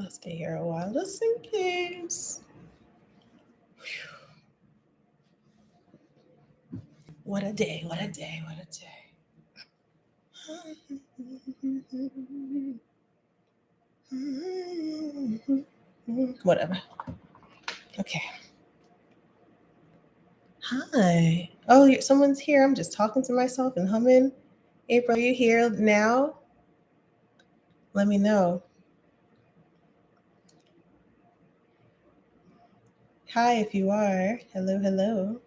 I'll stay here a while just in case. What a day, what a day, what a day. Whatever. Okay. Hi. Oh, someone's here. I'm just talking to myself and humming. April, are you here now? Let me know. Hi, if you are. Hello, hello.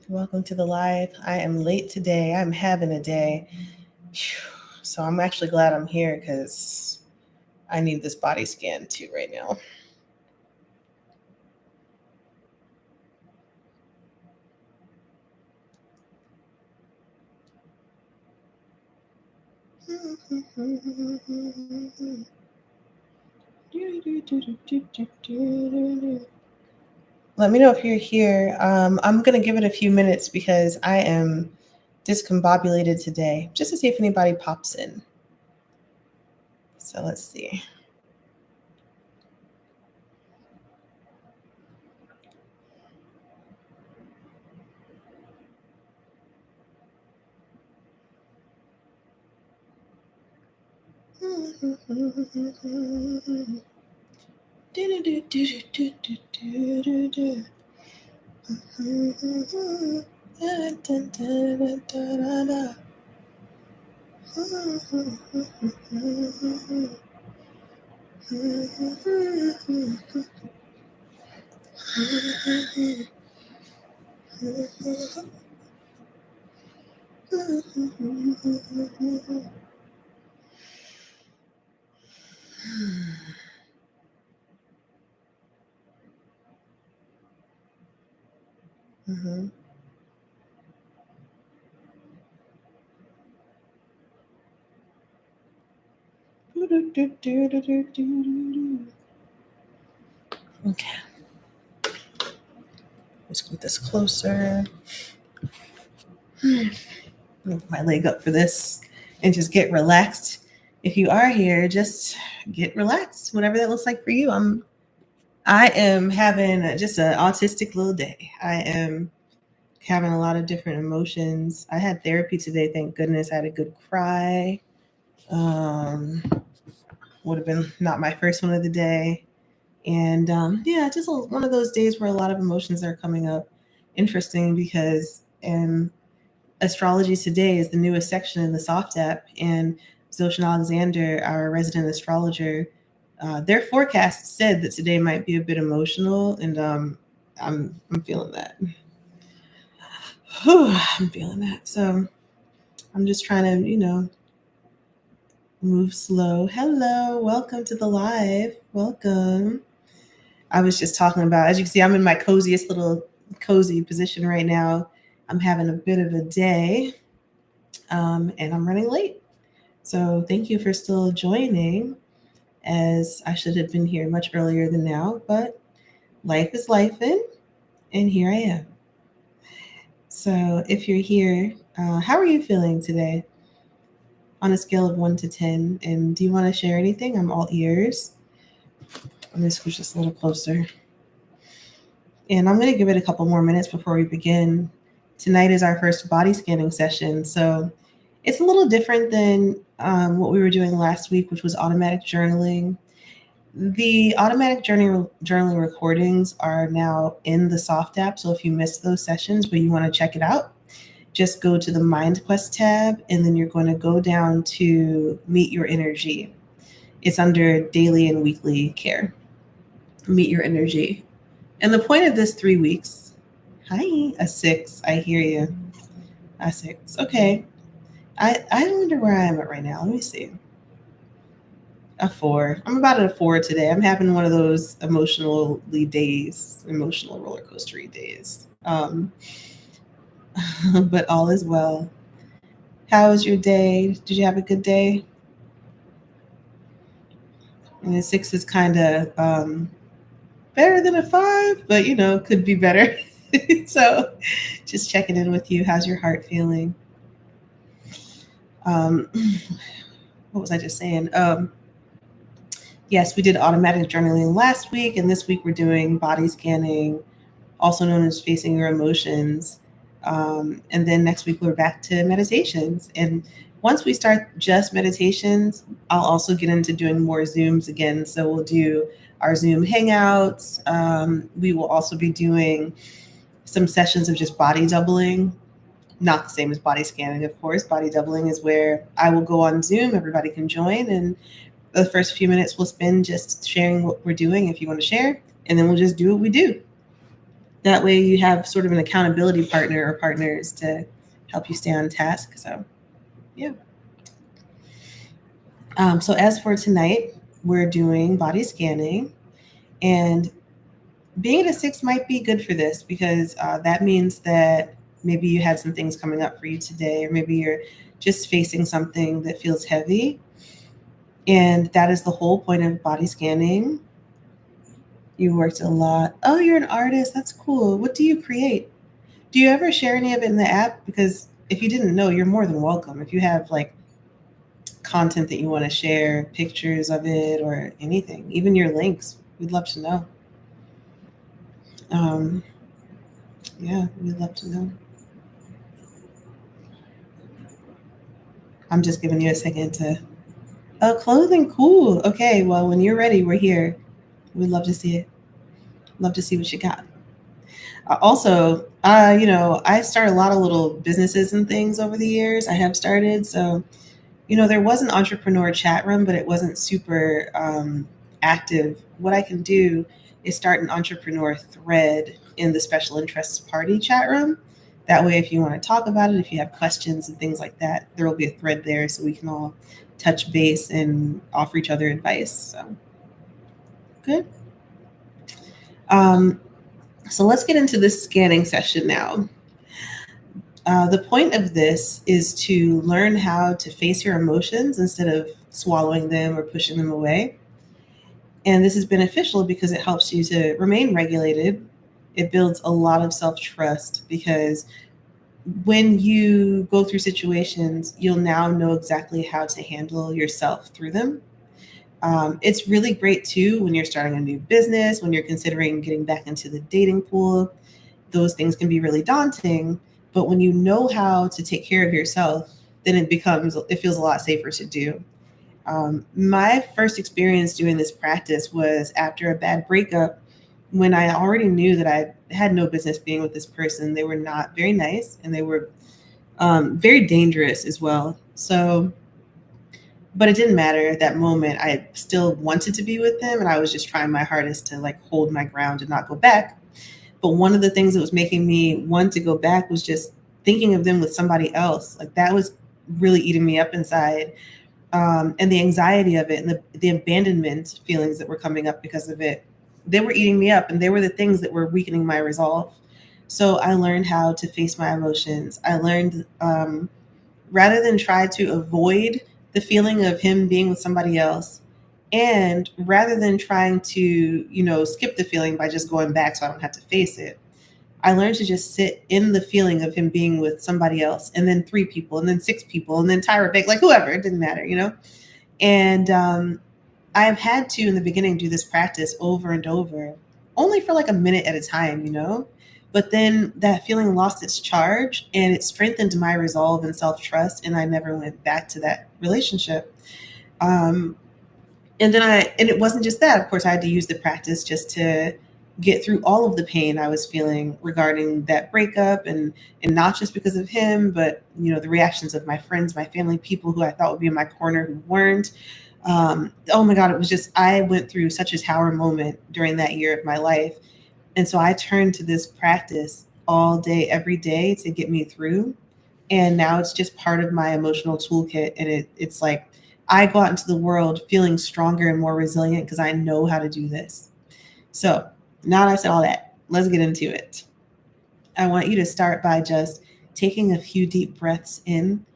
Welcome to the live. I am late today. I'm having a day. So I'm actually glad I'm here because I need this body scan too right now. Let me know if you're here. I'm going to give it a few minutes because I am discombobulated today, just to see if anybody pops in. So let's see. Mm-hmm. Okay. Let's get this closer. Move my leg up for this and just get relaxed. If you are here, just get relaxed, whatever that looks like for you. I am having just an autistic little day. I am having a lot of different emotions. I had therapy today, thank goodness. I had a good cry. Would have been not my first one of the day. And yeah, just one of those days where a lot of emotions are coming up. Interesting because astrology today is the newest section in the Soft app, and Zoshan Alexander, our resident astrologer, their forecast said that today might be a bit emotional, and I'm feeling that. I'm feeling that. So I'm just trying to, move slow. Hello, welcome to the live. Welcome. I was just talking about, as you can see, I'm in my cozy position right now. I'm having a bit of a day, and I'm running late. So thank you for still joining, as I should have been here much earlier than now, but life is lifing, and here I am. So if you're here, how are you feeling today on a scale of 1 to 10? And do you want to share anything? I'm all ears. I'm going to squish this a little closer. And I'm going to give it a couple more minutes before we begin. Tonight is our first body scanning session, so it's a little different than what we were doing last week, which was automatic journaling. The automatic journaling recordings are now in the Soft app, so if you missed those sessions but you want to check it out, just go to the Mind Quest tab, and then you're going to go down to Meet Your Energy. It's under Daily and Weekly Care. Meet Your Energy. And the point of this 3 weeks, hi, a 6, I hear you. A 6, okay. I wonder where I am at right now. Let me see. A 4. I'm about at a 4 today. I'm having one of those emotional roller coastery days. But all is well. How was your day? Did you have a good day? And a 6 is kind of better than a 5, but could be better. So just checking in with you. How's your heart feeling? What was I just saying? Yes, we did automatic journaling last week, and this week we're doing body scanning, also known as facing your emotions. And then next week we're back to meditations. And once we start just meditations, I'll also get into doing more Zooms again. So we'll do our Zoom hangouts. We will also be doing some sessions of just body doubling. Not the same as body scanning, of course. Body doubling is where I will go on Zoom, everybody can join, and the first few minutes we'll spend just sharing what we're doing if you want to share, and then we'll just do what we do. That way you have sort of an accountability partner or partners to help you stay on task. So, yeah. So as for tonight, we're doing body scanning, and being at a 6 might be good for this because that means that maybe you had some things coming up for you today, or maybe you're just facing something that feels heavy. And that is the whole point of body scanning. You worked a lot. Oh, you're an artist. That's cool. What do you create? Do you ever share any of it in the app? Because if you didn't know, you're more than welcome. If you have like content that you want to share, pictures of it or anything, even your links, we'd love to know. Um, yeah, we'd love to know. I'm just giving you a second to. Oh, clothing, cool. Okay, well, when you're ready, we're here. We'd love to see it. Love to see what you got. Also, I started a lot of little businesses and things over the years. I have started. So, there was an entrepreneur chat room, but it wasn't super active. What I can do is start an entrepreneur thread in the special interests party chat room. That way, if you want to talk about it, if you have questions and things like that, there will be a thread there so we can all touch base and offer each other advice. So, good. Um, so, let's get into this scanning session now. The point of this is to learn how to face your emotions instead of swallowing them or pushing them away. And this is beneficial because it helps you to remain regulated. It builds a lot of self trust because when you go through situations, you'll now know exactly how to handle yourself through them. It's really great too when you're starting a new business, when you're considering getting back into the dating pool. Those things can be really daunting, but when you know how to take care of yourself, then it feels a lot safer to do. My first experience doing this practice was after a bad breakup when I already knew that I had no business being with this person. They were not very nice and they were very dangerous as well. So, but it didn't matter at that moment. I still wanted to be with them and I was just trying my hardest to like hold my ground and not go back. But one of the things that was making me want to go back was just thinking of them with somebody else. Like that was really eating me up inside. And the anxiety of it and the abandonment feelings that were coming up because of it, they were eating me up and they were the things that were weakening my resolve. So I learned how to face my emotions. I learned rather than try to avoid the feeling of him being with somebody else, and rather than trying to, skip the feeling by just going back so I don't have to face it, I learned to just sit in the feeling of him being with somebody else, and then 3 people, and then 6 people, and then Tyra Banks, like whoever, it didn't matter. And I've had to, in the beginning, do this practice over and over, only for like a minute at a time. But then that feeling lost its charge and it strengthened my resolve and self trust. And I never went back to that relationship. Um, and it wasn't just that. Of course, I had to use the practice just to get through all of the pain I was feeling regarding that breakup, and not just because of him, but the reactions of my friends, my family, people who I thought would be in my corner who weren't. Oh my God, it was just, I went through such a tower moment during that year of my life. And so I turned to this practice all day, every day to get me through. And now it's just part of my emotional toolkit. And it's like I go out into the world feeling stronger and more resilient because I know how to do this. So now that I said all that, let's get into it. I want you to start by just taking a few deep breaths in.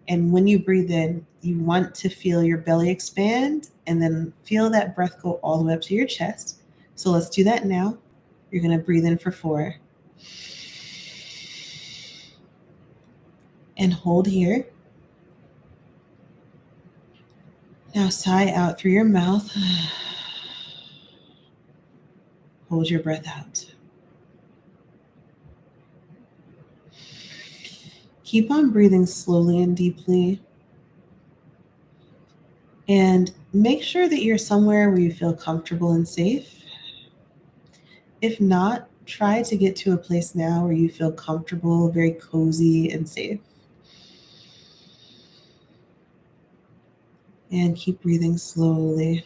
And when you breathe in, you want to feel your belly expand and then feel that breath go all the way up to your chest. So let's do that now. You're going to breathe in for 4 and hold here. Now sigh out through your mouth. Hold your breath out. Keep on breathing slowly and deeply. And make sure that you're somewhere where you feel comfortable and safe. If not, try to get to a place now where you feel comfortable, very cozy, and safe. And keep breathing slowly.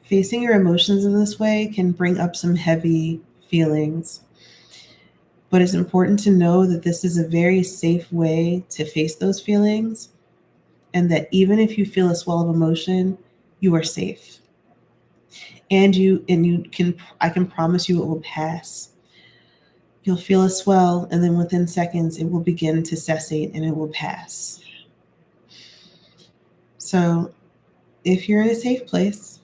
Facing your emotions in this way can bring up some heavy feelings, but it's important to know that this is a very safe way to face those feelings, and that even if you feel a swell of emotion, you are safe. And you can I can promise you it will pass. You'll feel a swell, and then within seconds it will begin to cessate and it will pass. So if you're in a safe place,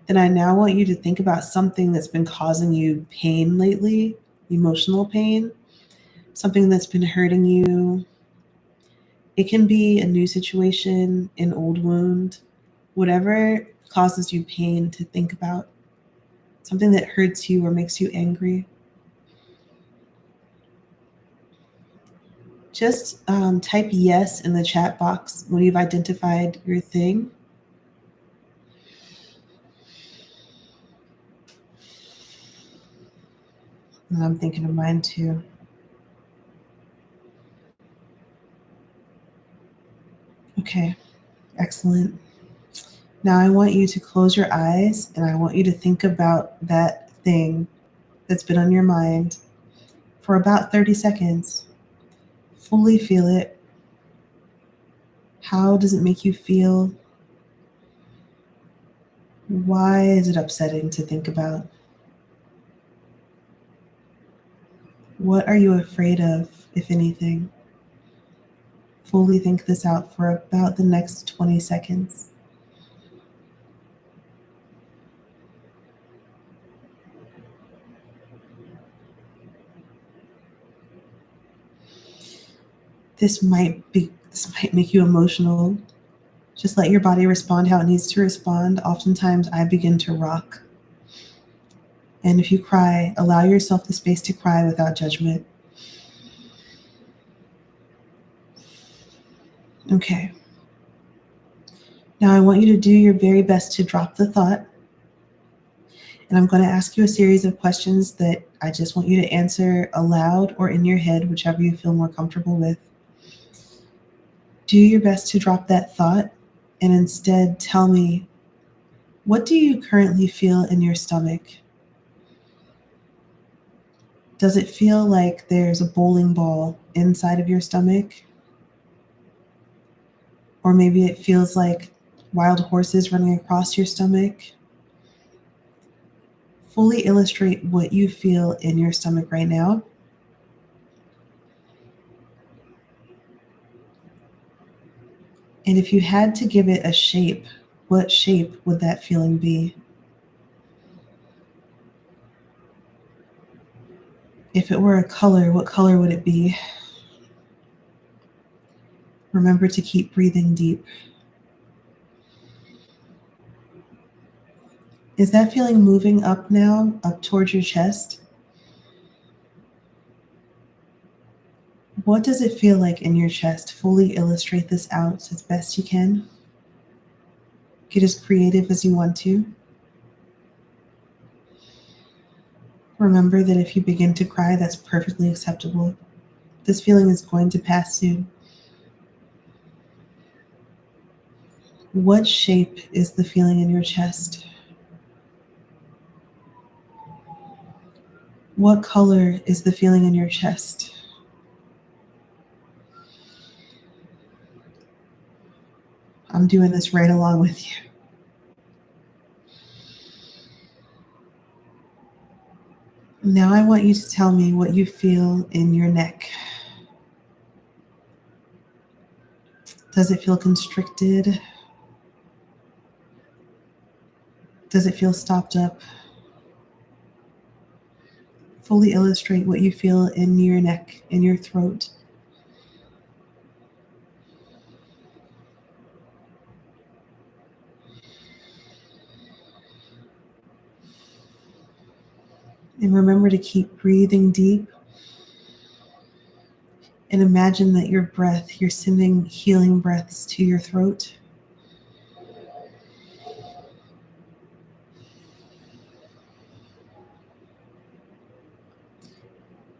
then I now want you to think about something that's been causing you pain lately, emotional pain, something that's been hurting you. It can be a new situation, an old wound, whatever causes you pain to think about, something that hurts you or makes you angry. Just type yes in the chat box when you've identified your thing. And I'm thinking of mine too. Okay, excellent. Now I want you to close your eyes and I want you to think about that thing that's been on your mind for about 30 seconds. Fully feel it. How does it make you feel? Why is it upsetting to think about? What are you afraid of, if anything? Fully think this out for about the next 20 seconds. This might make you emotional. Just let your body respond how it needs to respond. Oftentimes I begin to rock. And if you cry, allow yourself the space to cry without judgment. Okay. Now I want you to do your very best to drop the thought. And I'm going to ask you a series of questions that I just want you to answer aloud or in your head, whichever you feel more comfortable with. Do your best to drop that thought and instead tell me, what do you currently feel in your stomach? Does it feel like there's a bowling ball inside of your stomach? Or maybe it feels like wild horses running across your stomach? Fully illustrate what you feel in your stomach right now. And if you had to give it a shape, what shape would that feeling be? If it were a color, what color would it be? Remember to keep breathing deep. Is that feeling moving up now, up towards your chest? What does it feel like in your chest? Fully illustrate this out as best you can. Get as creative as you want to. Remember that if you begin to cry, that's perfectly acceptable. This feeling is going to pass soon. What shape is the feeling in your chest? What color is the feeling in your chest? I'm doing this right along with you. Now I want you to tell me what you feel in your neck. Does it feel constricted? Does it feel stopped up? Fully illustrate what you feel in your neck, in your throat. And remember to keep breathing deep. And imagine that your breath, you're sending healing breaths to your throat.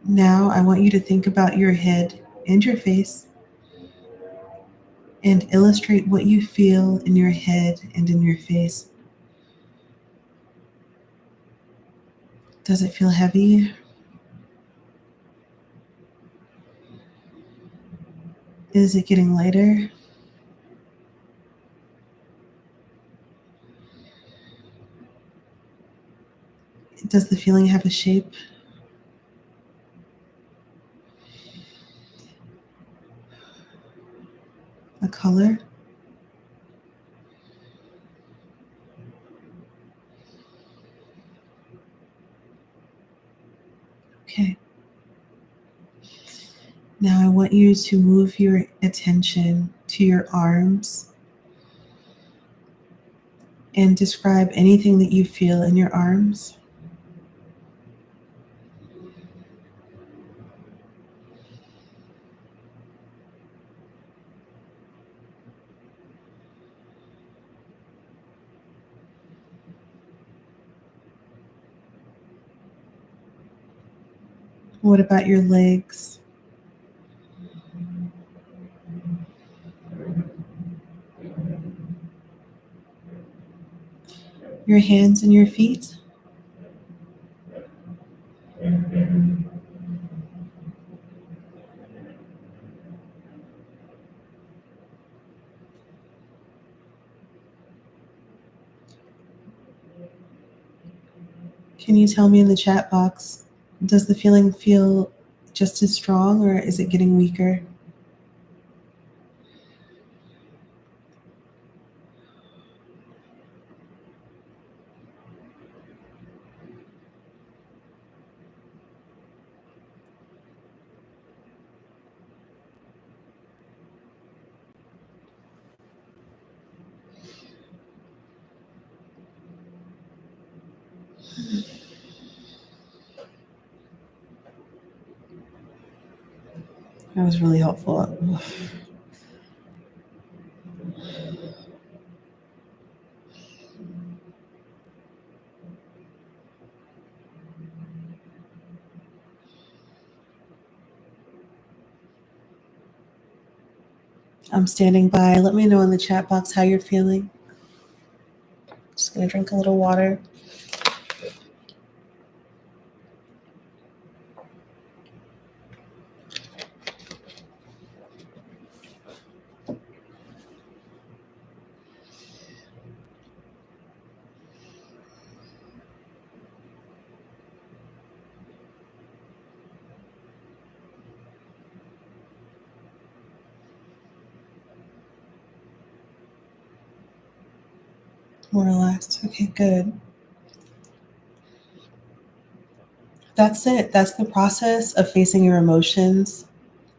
Now I want you to think about your head and your face and illustrate what you feel in your head and in your face. Does it feel heavy? Is it getting lighter? Does the feeling have a shape? A color? Okay. Now I want you to move your attention to your arms and describe anything that you feel in your arms. What about your legs? Your hands and your feet? Can you tell me in the chat box, does the feeling feel just as strong or is it getting weaker? That was really helpful. I'm standing by. Let me know in the chat box how you're feeling. Just gonna drink a little water. More relaxed. Okay, good. That's it. That's the process of facing your emotions.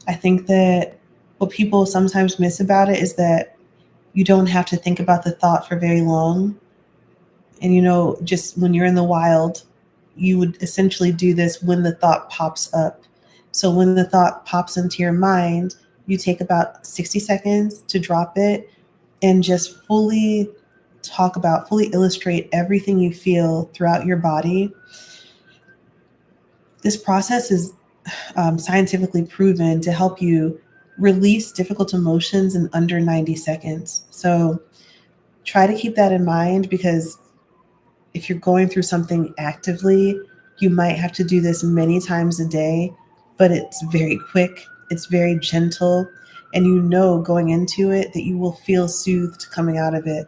I think that what people sometimes miss about it is that you don't have to think about the thought for very long. And just when you're in the wild, you would essentially do this when the thought pops up. So when the thought pops into your mind, you take about 60 seconds to drop it and just fully illustrate everything you feel throughout your body. This process is scientifically proven to help you release difficult emotions in under 90 seconds. So try to keep that in mind because if you're going through something actively, you might have to do this many times a day, but it's very quick, it's very gentle, and going into it that you will feel soothed coming out of it.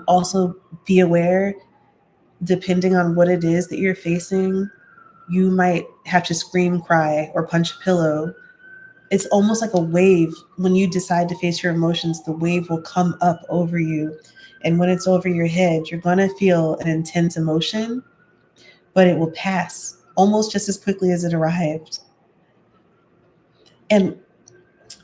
Also, be aware, depending on what it is that you're facing, you might have to scream, cry, or punch a pillow. It's almost like a wave. When you decide to face your emotions, the wave will come up over you. And when it's over your head, you're going to feel an intense emotion, but it will pass. almost just as quickly as it arrived. And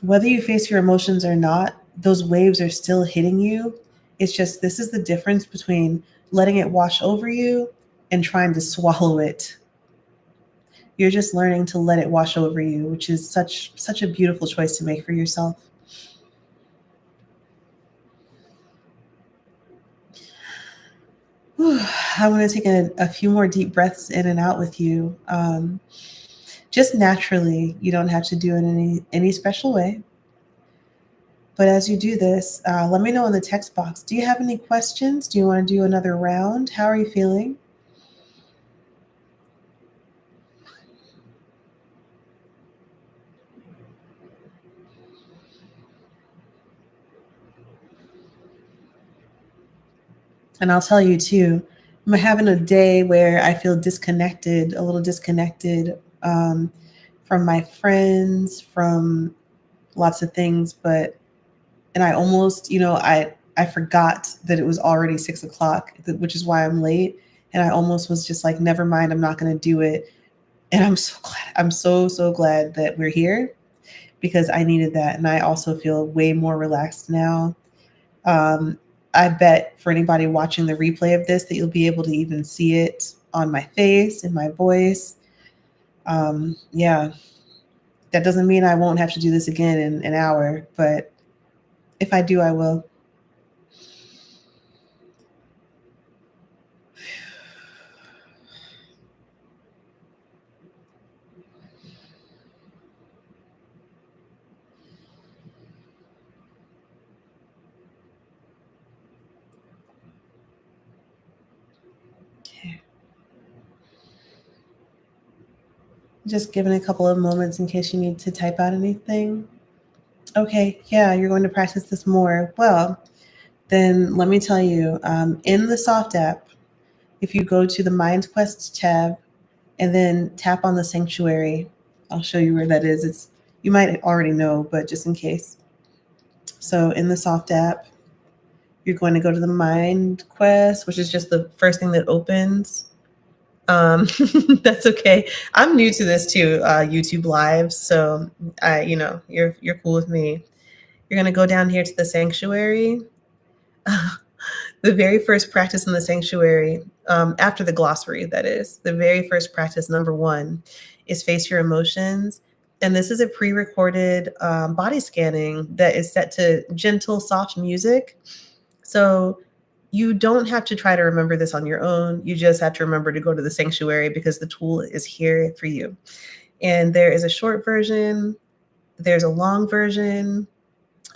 whether you face your emotions or not, those waves are still hitting you. It's just this is the difference between letting it wash over you and trying to swallow it. You're just learning to let it wash over you, which is such a beautiful choice to make for yourself. Whew. I want to take a few more deep breaths in and out with you. Just naturally, you don't have to do it in any special way. But as you do this, let me know in the text box. Do you have any questions? Do you want to do another round? How are you feeling? And I'll tell you too, I'm having a day where I feel disconnected, a little disconnected from my friends, from lots of things. And I almost, I forgot that it was already 6 o'clock, which is why I'm late. And I almost was just like, never mind, I'm not going to do it. And I'm so glad. I'm so glad that we're here because I needed that. And I also feel way more relaxed now. Um, I bet for anybody watching the replay of this that you'll be able to even see it on my face and my voice. Yeah, that doesn't mean I won't have to do this again in an hour, but if I do, I will. Okay. Just giving a couple of moments in case you need to type out anything. Okay, yeah, you're going to practice this more. Well, then let me tell you, in the Soft app, if you go to the Mind Quest tab and then tap on the sanctuary, I'll show you where that is. It's you might already know, but just in case. So in the Soft app, you're going to go to the Mind Quest, which is just the first thing that opens. Um, that's okay. I'm new to this too, YouTube Live, so you're cool with me. You're gonna go down here to the sanctuary. The very first practice in the sanctuary, after the glossary, that is, the very first practice, number one, is face your emotions. And this is a pre recorded body scanning that is set to gentle, soft music. So you don't have to try to remember this on your own. You just have to remember to go to the sanctuary because the tool is here for you. And there is a short version, there's a long version,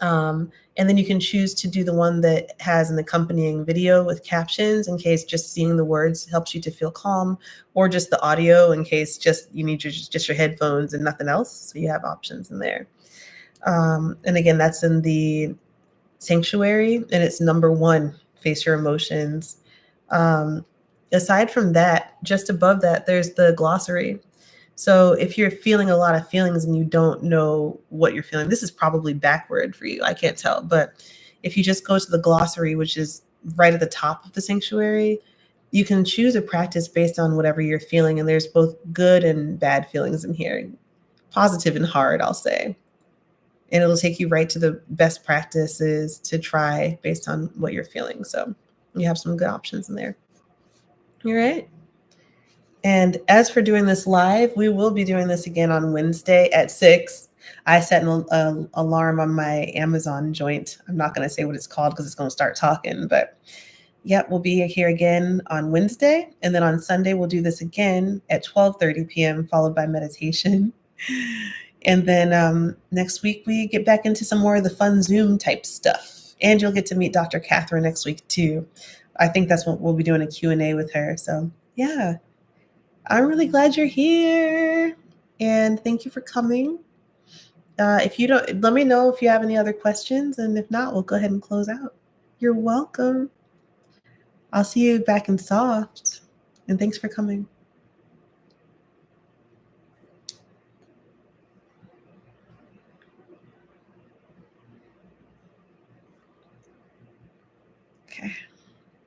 and then you can choose to do the one that has an accompanying video with captions in case just seeing the words helps you to feel calm, or just the audio in case just you need just your headphones and nothing else. So you have options in there. And again, that's in the sanctuary, and it's number one, face your emotions. Um, Aside from that, just above that, there's the glossary. So if you're feeling a lot of feelings and you don't know what you're feeling, this is probably backward for you. I can't tell. But if you just go to the glossary, which is right at the top of the sanctuary, you can choose a practice based on whatever you're feeling. And there's both good and bad feelings in here, positive and hard, I'll say. And it'll take you right to the best practices to try based on what you're feeling. So you have some good options in there. All right. And as for doing this live, we will be doing this again on Wednesday at 6. I set an alarm on my Amazon joint. I'm not going to say what it's called because it's going to start talking, but yeah, we'll be here again on Wednesday. And then on Sunday, we'll do this again at 12:30 p.m., followed by meditation. And then next week, we get back into some more of the fun Zoom type stuff. And you'll get to meet Dr. Catherine next week, too. I think that's what we'll be doing, a Q&A with her. So yeah, I'm really glad you're here. And thank you for coming. If you don't, let me know if you have any other questions. And if not, we'll go ahead and close out. You're welcome. I'll see you back in soft. And thanks for coming. Okay.